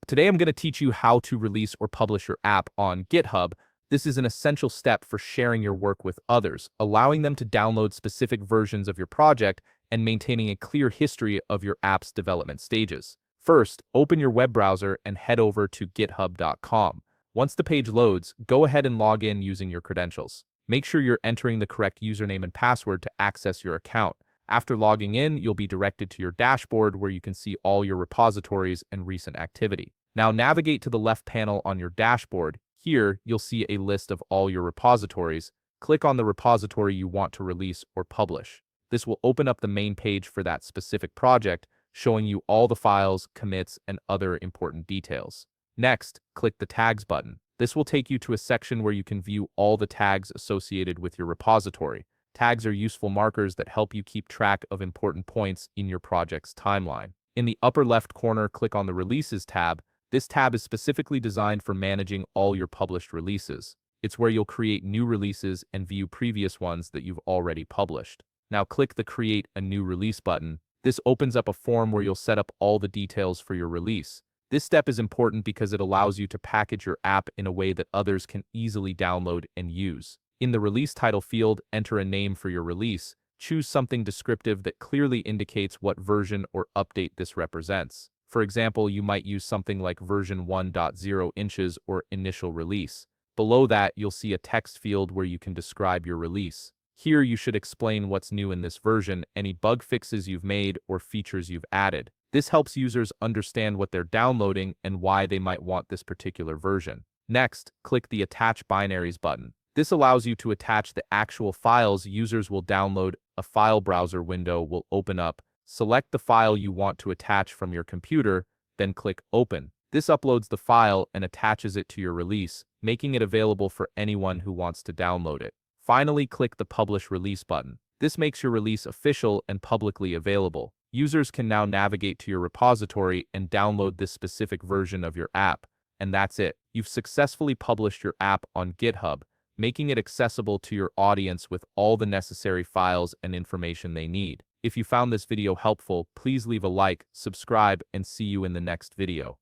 Today I'm going to teach you how to release or publish your app on GitHub. This is an essential step for sharing your work with others, allowing them to download specific versions of your project and maintaining a clear history of your app's development stages. First, open your web browser and head over to github.com. Once the page loads, go ahead and log in using your credentials. Make sure you're entering the correct username and password to access your account. After logging in, you'll be directed to your dashboard where you can see all your repositories and recent activity. Now navigate to the left panel on your dashboard. Here, you'll see a list of all your repositories. Click on the repository you want to release or publish. This will open up the main page for that specific project, showing you all the files, commits, and other important details. Next, click the Tags button. This will take you to a section where you can view all the tags associated with your repository. Tags are useful markers that help you keep track of important points in your project's timeline. In the upper left corner, click on the Releases tab. This tab is specifically designed for managing all your published releases. It's where you'll create new releases and view previous ones that you've already published. Now click the Create a New Release button. This opens up a form where you'll set up all the details for your release. This step is important because it allows you to package your app in a way that others can easily download and use. In the Release Title field, enter a name for your release. Choose something descriptive that clearly indicates what version or update this represents. For example, you might use something like version 1.0 inches or initial release. Below that, you'll see a text field where you can describe your release. Here, you should explain what's new in this version, any bug fixes you've made, or features you've added. This helps users understand what they're downloading and why they might want this particular version. Next, click the Attach Binaries button. This allows you to attach the actual files users will download. A file browser window will open up. Select the file you want to attach from your computer, then click Open. This uploads the file and attaches it to your release, making it available for anyone who wants to download it. Finally, click the Publish Release button. This makes your release official and publicly available. Users can now navigate to your repository and download this specific version of your app. And that's it. You've successfully published your app on GitHub, making it accessible to your audience with all the necessary files and information they need. If you found this video helpful, please leave a like, subscribe, and see you in the next video.